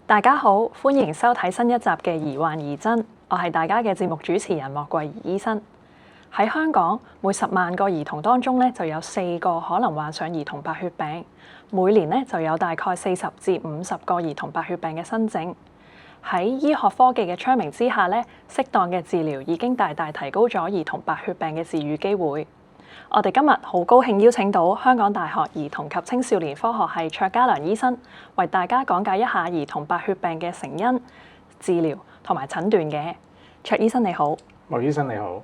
大家好，歡迎收睇新一集嘅疑幻疑真，我係大家嘅節目主持人莫桂儀醫生。喺香港，每10萬個兒童當中咧就有4個可能患上兒童白血病，每年咧就有大概40至50個兒童白血病嘅新症。喺醫學科技嘅昌明之下咧，適當嘅治療已經大大提高咗兒童白血病嘅治癒機會。我哋今日好高興邀請到香港大學兒童及青少年科學系卓嘉良醫生，為大家講解一下兒童白血病嘅成因、治療同埋診斷嘅。卓醫生你好。莫醫生你好。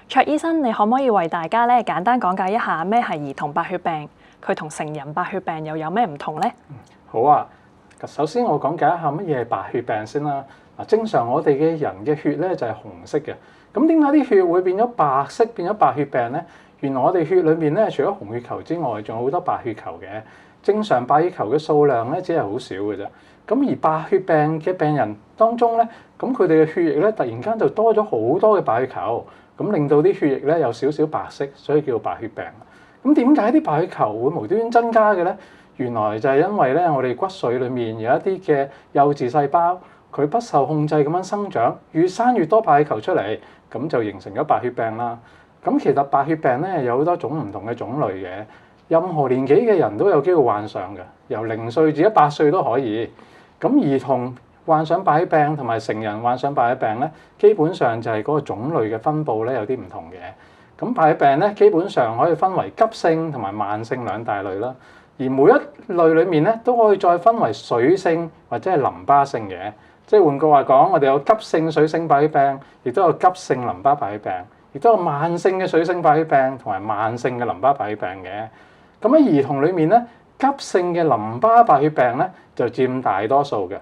卓醫生，你可唔可以為大家咧簡單講解一下咩係兒童白血病？佢同成人白血病又有咩唔同呢？好啊，首先我講解一下乜嘢係白血病先啦。嗱，正常我哋嘅人嘅血咧就係紅色嘅，咁點解啲血會變咗白色，變咗白血病咧？原來我哋血裏面咧，除咗紅血球之外，仲有好多白血球嘅。正常白血球嘅數量咧，只係好少嘅啫。咁而白血病嘅病人當中咧，咁佢哋嘅血液咧，突然間就多咗好多嘅白血球，咁令到啲血液咧有少少白色，所以叫做白血病。咁點解啲白血球會無端端增加嘅咧？原來就係因為咧，我哋骨髓裏面有一啲嘅幼稚細胞，佢不受控制咁樣生長，越生越多白血球出嚟，咁就形成咗白血病啦。咁其實白血病咧有好多種唔同嘅種類嘅，任何年紀嘅人都有機會患上嘅，由0歲至100歲都可以。咁兒童患上白血病同埋成人患上白血病咧，基本上就係嗰個種類嘅分佈咧有啲唔同嘅。咁白血病咧基本上可以分為急性同埋慢性兩大類啦，而每一類裡面咧都可以再分為水性或者係淋巴性嘅。即係換句話講，我哋有急性水性白血病，亦都有急性淋巴白血病。亦都有慢性嘅水性白血病同埋慢性嘅淋巴白血病嘅。咁喺兒童裏面咧，急性嘅淋巴白血病咧就佔大多數嘅。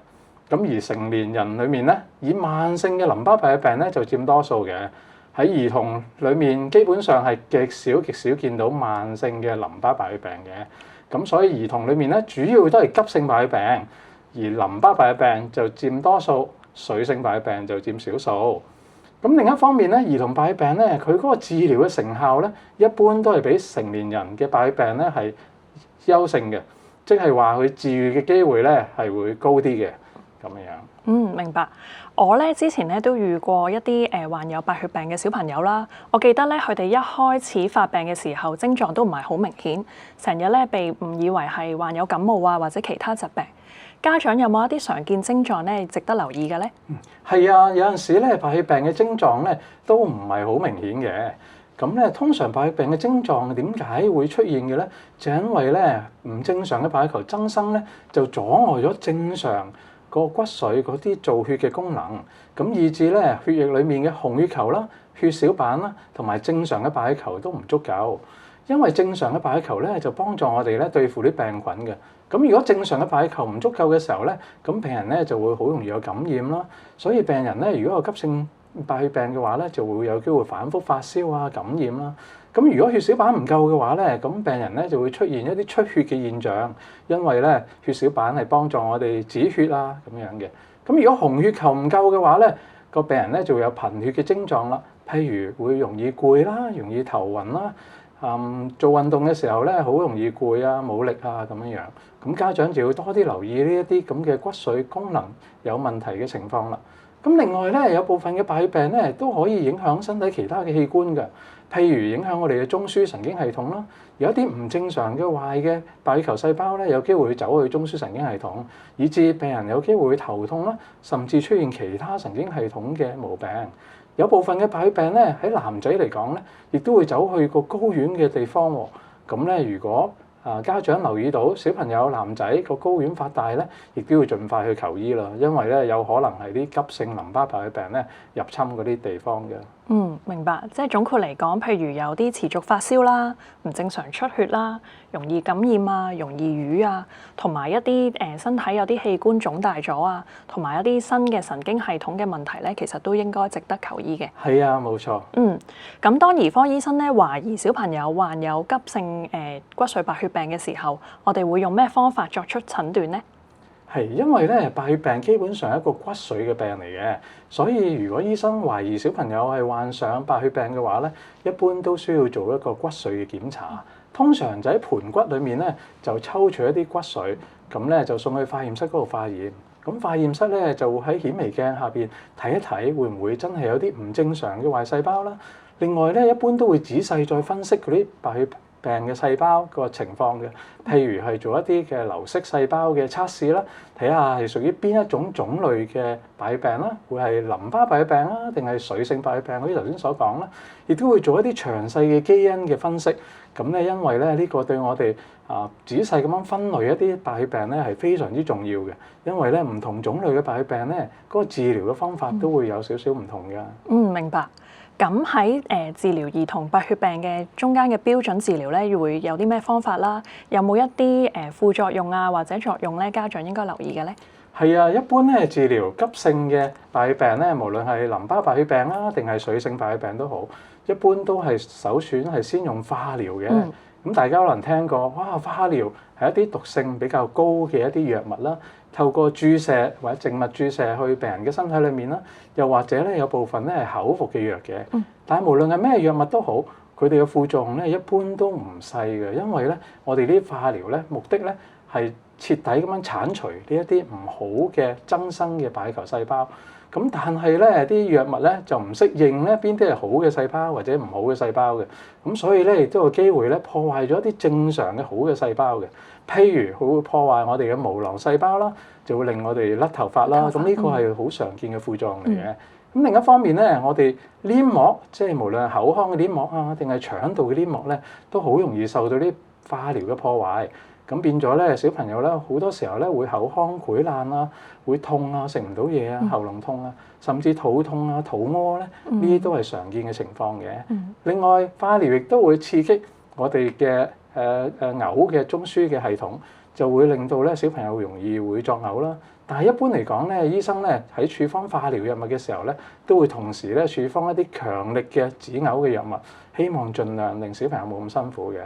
咁而成年人裏面咧，以慢性嘅淋巴白血病咧就佔多數嘅。喺兒童裏面，基本上係極少見到慢性嘅淋巴白血病嘅。咁所以兒童裏面咧，主要都係急性白血病，而淋巴白血病就佔多數，水性白血病就佔少數。咁另一方面咧，兒童白血病咧，佢嗰個治療嘅成效咧，一般都係比成年人嘅白血病咧係優勝嘅，即係話佢治癒嘅機會咧係會高啲嘅咁樣。明白。我咧之前咧都遇過一啲患有白血病嘅小朋友啦。我記得咧佢哋一開始發病嘅時候，症狀都唔係好明顯，成日咧被誤以為係患有感冒啊或者其他疾病。家長有冇一啲常見症狀咧值得留意嘅咧？係啊，有陣時咧白血病嘅症狀咧都唔係好明顯嘅。咁咧通常白血病嘅症狀點解會出現嘅咧？就因為咧唔正常嘅白血球增生咧，就阻礙咗正常個骨髓嗰啲造血嘅功能，咁以致咧血液裡面嘅紅血球啦、血小板啦同埋正常嘅白血球都唔足夠。因為正常嘅白血球咧就幫助我哋咧對付啲病菌嘅。咁如果正常嘅白血球唔足夠嘅時候咧，咁病人咧就會好容易有感染啦。所以病人咧如果有急性白血病嘅話咧，就會有機會反覆發燒啊、感染啦。咁如果血小板唔夠嘅話咧，咁病人咧就會出現一啲出血嘅現象，因為咧血小板係幫助我哋止血啊咁樣嘅。咁如果紅血球唔夠嘅話咧，個病人咧就會有貧血嘅症狀啦，譬如會容易攰啦、容易頭暈啦。做運動嘅時候咧，好容易攰啊、冇力啊咁樣樣，咁家長就要多啲留意呢一啲咁嘅骨髓功能有問題嘅情況啦。咁另外咧，有部分嘅白血病咧都可以影響身體其他嘅器官嘅，譬如影響我哋嘅中樞神經系統啦。有一啲唔正常嘅壞嘅白血球細胞咧，有機會走去中樞神經系統，以致病人有機會頭痛啦，甚至出現其他神經系統嘅毛病。有部分嘅白血病咧，喺男仔嚟講咧，亦都會走去個睾丸嘅地方喎。咁咧，如果家長留意到小朋友男仔個睾丸發大咧，亦都要盡快去求醫啦，因為咧有可能係啲急性淋巴白血病咧入侵嗰啲地方嘅。明白。即係總括嚟講，譬如有啲持續發燒啦、唔正常出血啦、容易感染啊、容易瘀啊，同埋一啲身體有啲器官腫大咗啊，同埋一啲新嘅神經系統嘅問題咧，其實都應該值得求醫嘅。係啊，冇錯。咁當兒科醫生咧懷疑小朋友患有急性骨髓白血病嘅時候，我哋會用咩方法作出診斷呢？係因為咧白血病基本上係一個骨髓嘅病嚟嘅，所以如果醫生懷疑小朋友係患上白血病嘅話咧，一般都需要做一個骨髓嘅檢查。通常就喺盤骨裡面咧就抽取一啲骨髓，咁咧就送去化驗室嗰度化驗。咁化驗室咧就會喺顯微鏡下邊睇一睇，會唔會真係有啲唔正常嘅壞細胞啦。另外咧，一般都會仔細再分析嗰啲白血病嘅細胞個情況嘅，譬如係做一啲嘅流式細胞嘅測試啦，睇下係屬於邊一種類嘅白血病啦，會係淋巴白血病啊，定係水性白血病？好似頭先所講啦，亦都會做一啲詳細嘅基因嘅分析。咁咧，因為咧呢個對我哋仔細咁樣分類一啲白血病咧係非常之重要嘅，因為咧唔同種類嘅白血病咧，嗰個治療嘅方法都會有少少唔同嘅。明白。咁喺治療兒童白血病嘅中間嘅標準治療咧，會有啲咩方法啦？有冇一啲副作用啊或者作用咧？家長應該留意嘅咧？係啊，一般咧治療急性嘅白血病咧，無論係淋巴白血病啦，定係水性白血病都好，一般都係首選係先用化療嘅。咁大家可能聽過，哇，化療係一啲毒性比較高嘅一啲藥物啦，透過注射或者靜脈注射去病人嘅身體裏面啦，又或者咧有部分咧係口服嘅藥嘅。但係無論係咩藥物都好，佢哋嘅副作用咧一般都唔細嘅，因為咧我哋啲化療咧目的咧係徹底咁樣剷除呢一啲唔好嘅增生嘅白血球細胞。咁但係咧啲藥物咧就唔識認咧邊啲係好嘅細胞或者唔好嘅細胞嘅，咁所以咧亦都有機會咧破壞咗一啲正常嘅好嘅細胞嘅，譬如佢會破壞我哋嘅毛囊細胞啦，就會令我哋甩頭髮啦，咁呢個係好常見嘅副作用嚟嘅。咁另一方面咧，我哋黏膜即係無論係口腔嘅黏膜啊，定係腸道嘅黏膜咧，都好容易受到啲化療嘅破壞。咁變咗咧，小朋友咧好多時候咧會口腔潰爛啊，會痛啊，食唔到嘢啊，喉嚨痛啊，甚至肚痛啊、肚屙咧，呢啲都係常見嘅情況嘅。另外，化療亦都會刺激我哋嘅嘔嘅中樞嘅系統，就會令到咧小朋友容易會作嘔啦。但係一般嚟講咧，醫生咧喺處方化療藥物嘅時候咧，都會同時咧處方一啲強力嘅止嘔嘅藥物，希望盡量令小朋友冇咁辛苦嘅。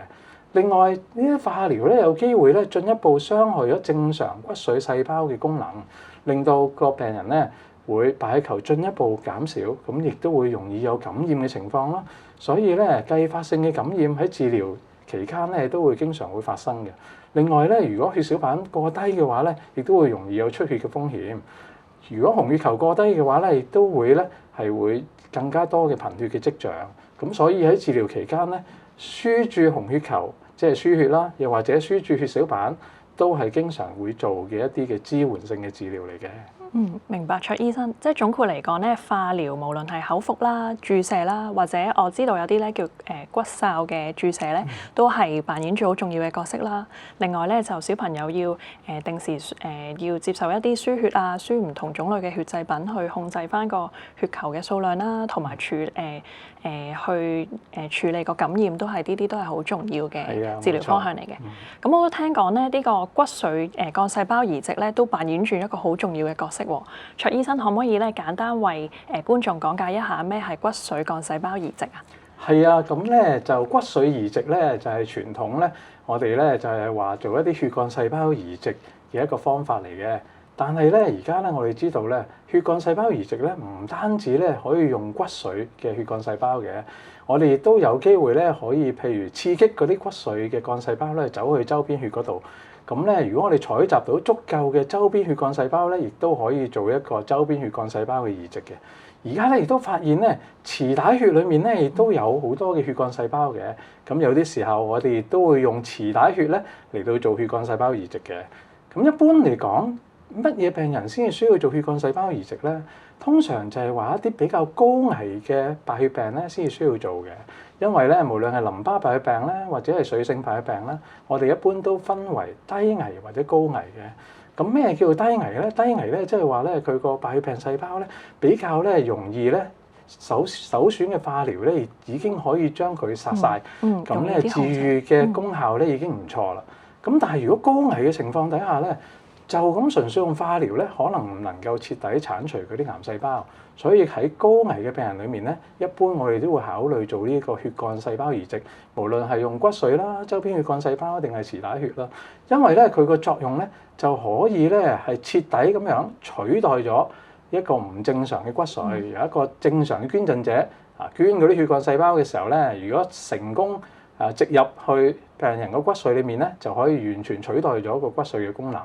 另外，呢啲化療咧有機會咧進一步傷害咗正常骨髓細胞嘅功能，令到個病人咧會白血球進一步減少，咁亦都會容易有感染嘅情況啦。所以咧，繼發性嘅感染喺治療期間咧都會經常會發生嘅。另外咧，如果血小板過低嘅話咧，亦都會容易有出血嘅風險。如果紅血球過低嘅話咧，亦都會咧係會更加多嘅貧血嘅跡象。咁所以喺治療期間咧，輸注紅血球即係輸血啦，又或者輸注血小板，都係經常會做嘅一啲嘅支援性嘅治療嚟嘅。明白，卓醫生。即係總括嚟講咧，化療無論係口服啦、注射啦，或者我知道有啲咧叫骨哨嘅注射咧，都係扮演住好重要嘅角色啦。另外咧，就小朋友要定時要接受一啲輸血啊、輸唔同種類嘅血製品去控制翻個血球嘅數量啦，同埋去處理個感染，都係呢啲都係好重要嘅治療方向嚟嘅。咁我都聽講咧，呢個骨髓幹細胞移植咧，都扮演住一個好重要嘅角色。卓醫生可唔可以咧簡單為觀眾講解一下咩係骨髓幹細胞移植啊？係啊，咁咧就骨髓移植咧就係傳統咧，我哋咧就係話做一啲血幹細胞移植嘅一個方法嚟嘅。但係咧而家咧我哋知道咧，血幹細胞移植咧唔單止咧可以用骨髓嘅血幹細胞嘅，我哋亦都有機會咧可以譬如刺激嗰啲骨髓嘅幹細胞咧走去周邊血嗰度。咁咧，如果我哋採集到足夠嘅周邊血幹細胞咧，亦都可以做一個周邊血幹細胞嘅移植嘅。而家咧亦都發現咧，臍帶血裡面咧亦都有好多嘅血幹細胞嘅。咁有啲時候我哋亦都會用臍帶血咧嚟到做血幹細胞移植嘅。咁一般嚟講，乜嘢病人先至需要做血幹細胞移植咧？通常就係話一啲比較高危嘅白血病咧先至需要做嘅。因為咧，無論係淋巴白血病咧，或者係水性白血病咧，我哋一般都分為低危或者高危嘅。咁咩叫做低危咧？低危咧，即係話咧，佢個白血病細胞咧比較咧容易咧首選嘅化療咧已經可以將佢殺晒。咁咧治愈嘅功效咧已經唔錯啦。咁但係如果高危嘅情況底下咧，就咁純粹用化療咧，可能唔能夠徹底剷除佢啲癌細胞。所以喺高危嘅病人裏面咧，一般我哋都會考慮做呢個血幹細胞移植，無論係用骨髓啦、周邊血幹細胞定係臍帶血啦，因為咧佢個作用咧就可以咧係徹底咁樣取代咗一個唔正常嘅骨髓，由一個正常嘅捐贈者捐嗰啲血幹細胞嘅時候咧，如果成功植入去病人個骨髓裏面咧，就可以完全取代咗個骨髓嘅功能。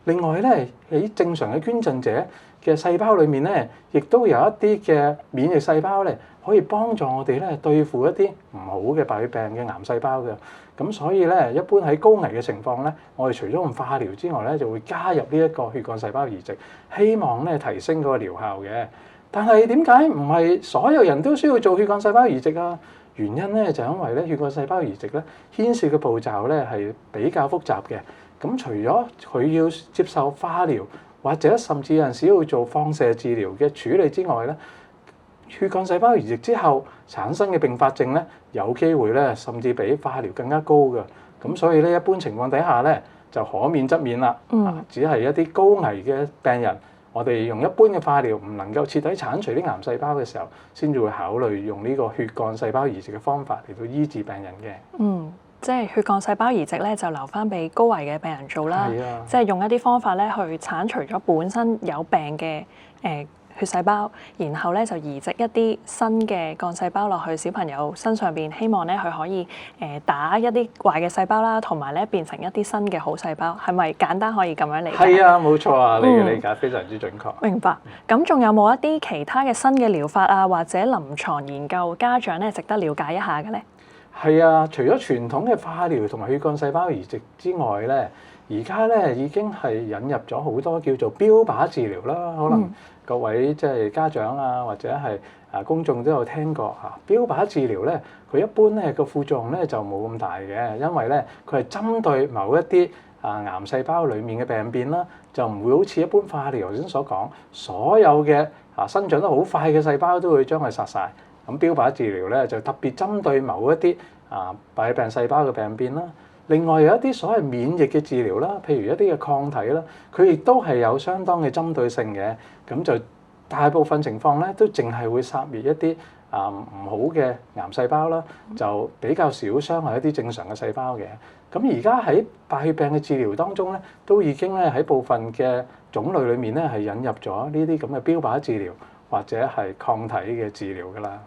另外咧，喺正常嘅捐贈者嘅細胞裏面咧，亦都有一啲嘅免疫細胞咧，可以幫助我哋咧對付一啲唔好嘅白血病嘅癌細胞嘅。咁所以咧，一般喺高危嘅情況咧，我哋除咗用化療之外咧，就會加入呢一個血幹細胞移植，希望咧提升嗰個療效嘅。但係點解唔係所有人都需要做血幹細胞移植啊？原因咧就因為咧血幹細胞移植咧牽涉嘅步驟咧係比較複雜嘅。咁除咗佢要接受化療或者甚至有陣時要做放射治療嘅處理之外咧，血幹細胞移植之後產生嘅併發症咧，有機會咧甚至比化療更加高嘅。咁所以咧一般情況底下咧就可免則免啦。只係一啲高危嘅病人，我哋用一般嘅化療唔能夠徹底剷除啲癌細胞嘅時候，先至會考慮用呢個血幹細胞移植嘅方法嚟到醫治病人嘅。即係血幹細胞移植咧，就留翻俾高危嘅病人做啦。即係用一啲方法咧去剷除咗本身有病嘅血細胞，然後咧就移植一啲新嘅幹細胞落去小朋友身上邊，希望咧佢可以打一啲壞嘅細胞啦，同埋咧變成一啲新嘅好細胞。係咪簡單可以咁樣理解？係啊，冇錯啊，你嘅理解非常之準確。明白。咁仲有冇一啲其他嘅新嘅療法啊，或者臨床研究，家長咧值得了解一下嘅咧？係啊，除咗傳統嘅化療同埋血幹細胞移植之外咧，而家咧已經係引入咗好多叫做標靶治療啦。可能各位即係家長啊，或者係公眾都有聽過嚇。標靶治療咧，佢一般咧個副作用咧就冇咁大嘅，因為咧佢係針對某一啲癌細胞裡面嘅病變啦，就唔會好似一般化療頭先所講，所有嘅生長得好快嘅細胞都會將佢殺晒。咁標靶治療咧就特別針對某一啲白血病細胞嘅病變啦。另外有一啲所謂免疫嘅治療啦，譬如一啲嘅抗體啦，佢亦都係有相當嘅針對性嘅。咁就大部分情況咧都淨係會殺滅一啲唔好嘅癌細胞啦，就比較少傷害一啲正常嘅細胞嘅。咁而家喺白血病嘅治療當中咧，都已經咧喺部分嘅種類裡面咧係引入咗呢啲咁嘅標靶治療，或者係抗體嘅治療㗎啦。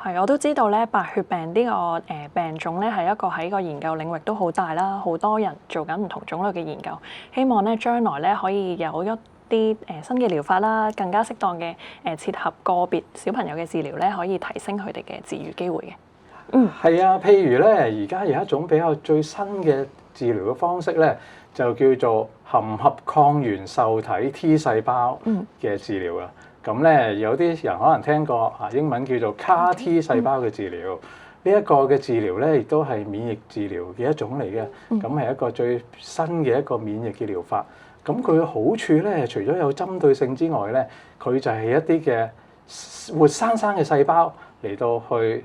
係，我都知道咧，白血病呢個病種咧係一個喺個研究領域都好大啦，好多人做緊唔同種類嘅研究，希望咧將來咧可以有一啲新嘅療法啦，更加適當嘅切合個別小朋友嘅治療咧，可以提升佢哋嘅治癒機會嘅。係啊，譬如咧，而家有一種比較最新嘅治療嘅方式咧，就叫做含合抗原受體 T 細胞嘅治療啊。咁咧有啲人可能聽過英文叫做 CAR-T 細胞嘅治療。呢一個嘅治療咧，亦都係免疫治療嘅一種嚟嘅。咁係一個最新嘅一個免疫嘅療法。咁佢嘅好處咧，除咗有針對性之外咧，佢就係一啲嘅活生生嘅細胞嚟到去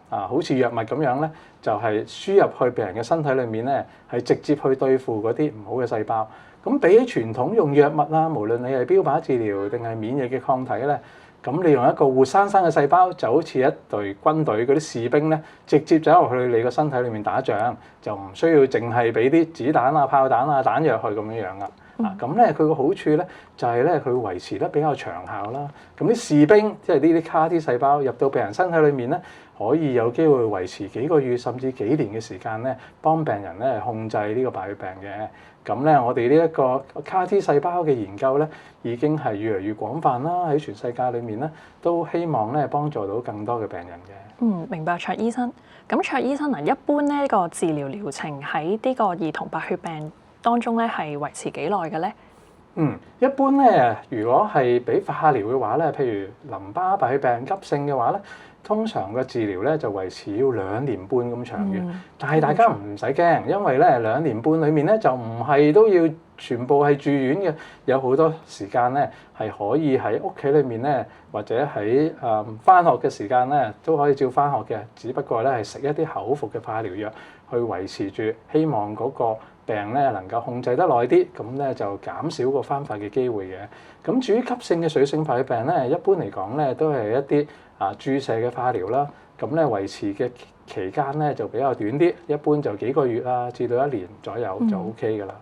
好似藥物咁樣咧，就係輸入去病人嘅身體裏面咧，係直接去對付嗰啲唔好嘅細胞。咁比起傳統用藥物啦，無論你係標靶治療定係免疫嘅抗體咧，咁你用一個活生生嘅細胞，就好似一隊軍隊嗰啲士兵咧，直接走入去你個身體裏面打仗，就唔需要淨係俾啲子彈啊、炮彈啊、彈藥去咁樣樣噶。咁咧佢個好處咧就係咧佢維持得比較長效啦。咁啲士兵即係呢啲 CAR-T 細胞入到病人身體裏面咧，可以有機會維持幾個月甚至幾年嘅時間咧，幫病人咧控制呢個白血病嘅。咁咧我哋呢一個 CAR-T 細胞嘅研究咧，已經係越嚟越廣泛啦，喺全世界裏面咧都希望咧幫助到更多嘅病人嘅。明白，卓醫生。咁卓醫生一般呢個治療療程喺呢個兒童白血病當中咧係維持幾耐嘅咧？一般咧，如果係俾化療嘅話咧，譬如淋巴白血病急性嘅話咧，通常個治療咧就維持要2年半咁長嘅。但係大家唔使驚，因為咧2年半裡面咧就唔係都要全部係住院嘅，有好多時間咧係可以喺屋企裏面咧，或者喺返學嘅時間咧都可以照返學嘅。只不過咧係食一啲口服嘅化療藥去維持住，希望嗰個病咧能夠控制得耐啲，咁咧就減少個翻發嘅機會嘅。咁至於急性嘅水性白血病咧，一般嚟講咧都係一啲注射嘅化療啦。咁咧維持嘅期間咧就比較短啲，一般就幾個月啊至到1年左右就 OK 㗎啦。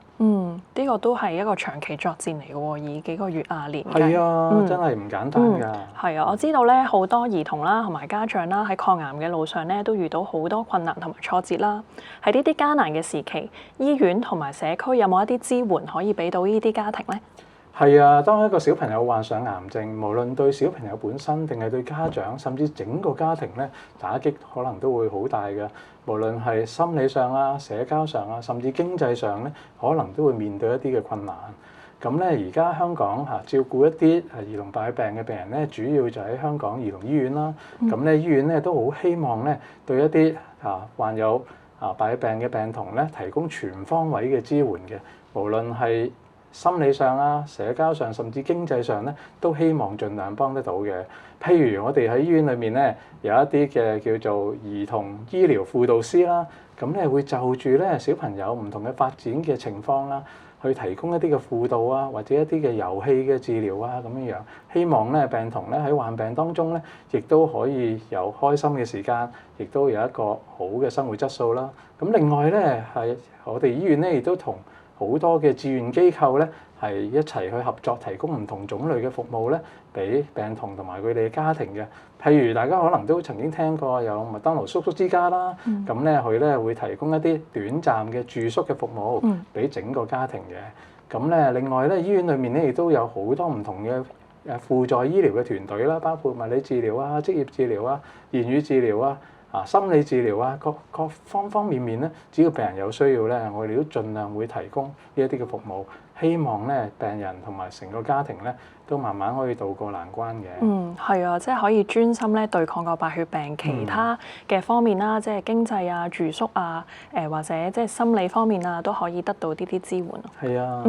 呢個都係一個長期作戰嚟嘅喎，以幾個月年計。係啊，真係唔簡單㗎。係啊，我知道咧好多兒童啦同埋家長啦喺抗癌嘅路上咧都遇到好多困難同埋挫折啦。喺呢啲艱難嘅時期，醫院同埋社區有冇一啲支援可以俾到呢啲家庭咧？係啊，當一個小朋友患上癌症，無論對小朋友本身定係對家長，甚至整個家庭咧，打擊可能都會好大嘅。無論係心理上啊、社交上啊，甚至經濟上咧，可能都會面對一啲嘅困難。咁咧，而家香港照顧一啲兒童白血病嘅病人咧，主要就喺香港兒童醫院啦。咁咧，醫院咧都好希望咧對一啲患有白血病嘅病童咧提供全方位嘅支援嘅，無論係心理上啊、社交上，甚至經濟上咧，都希望盡量幫得到嘅。譬如我哋喺醫院裏面咧，有一啲嘅叫做兒童醫療輔導師啦，咁咧會就住咧小朋友唔同嘅發展嘅情況啦，去提供一啲嘅輔導啊，或者一啲嘅遊戲嘅治療啊咁樣樣，希望咧病童咧喺患病當中咧，亦都可以有開心嘅時間，亦都有一個好嘅生活質素啦。咁另外咧係我哋醫院咧亦都同好多嘅志願機構咧，係一齊去合作，提供唔同種類嘅服務咧，俾病童同埋佢哋嘅家庭嘅。譬如大家可能都曾經聽過有麥當勞叔叔之家啦，咁咧佢咧會提供一啲短暫嘅住宿嘅服務，俾整個家庭嘅。咁咧另外咧，醫院裏面咧亦都有好多唔同嘅輔助醫療嘅團隊啦，包括物理治療啊、職業治療啊、言語治療啊。心理治療啊，各方方面面咧，只要病人有需要咧，我哋都盡量會提供呢一啲嘅服務，希望咧病人同埋成個家庭咧都慢慢可以渡過難關嘅。係啊，即係可以專心咧對抗個白血病，其他嘅方面啦，即係經濟啊、住宿啊，或者即係心理方面啊，都可以得到呢啲支援。係啊。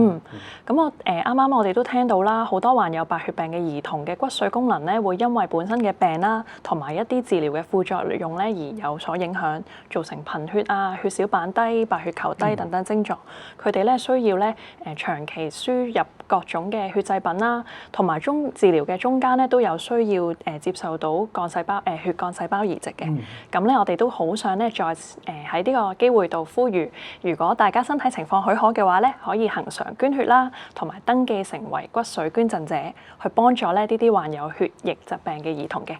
咁我啱啱我哋都聽到啦，好多患有白血病嘅兒童嘅骨髓功能咧，會因為本身嘅病啦，同埋一啲治療嘅副作用咧，而有所影響，造成貧血啊、血小板低、白血球低等等症狀。佢哋咧需要咧長期輸入各種嘅血製品啦，同埋治療嘅中間咧都有需要接受到血幹細胞移植嘅。咁咧我哋都好想咧再喺呢個機會度呼籲，如果大家身體情況許可嘅話咧，可以恆常捐血啦，同埋登記成為骨髓捐贈者，去幫助咧呢啲患有血液疾病嘅兒童嘅。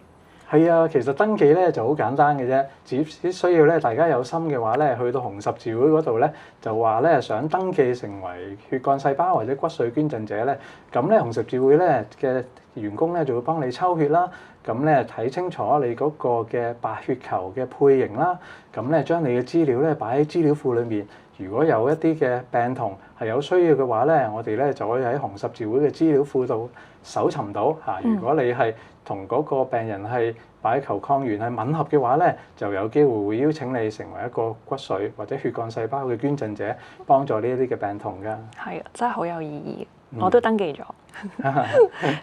係啊，其實登記咧就好簡單嘅啫，只需要咧大家有心嘅話咧，去到紅十字會嗰度咧，就話咧想登記成為血幹細胞或者骨髓捐贈者咧，咁咧紅十字會咧嘅員工咧就會幫你抽血啦，咁咧睇清楚你嗰個嘅白血球嘅配型啦，咁咧將你嘅資料咧擺喺資料庫裏面。如果有一啲嘅病童係有需要嘅話咧，我哋咧就可以喺紅十字會嘅資料庫度搜尋到嚇。如果你係同嗰個病人係白血球抗原係吻合嘅話咧，就有機會會邀請你成為一個骨髓或者血幹細胞嘅捐贈者，幫助呢一啲嘅病童㗎。係啊，真係好有意義，我都登記咗。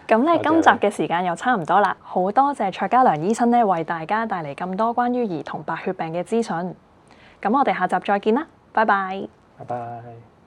咁咧，今集嘅時間又差唔多啦，好多謝卓嘉良醫生咧為大家帶嚟咁多關於兒童白血病嘅資訊。咁我哋下集再見啦，拜拜。拜拜。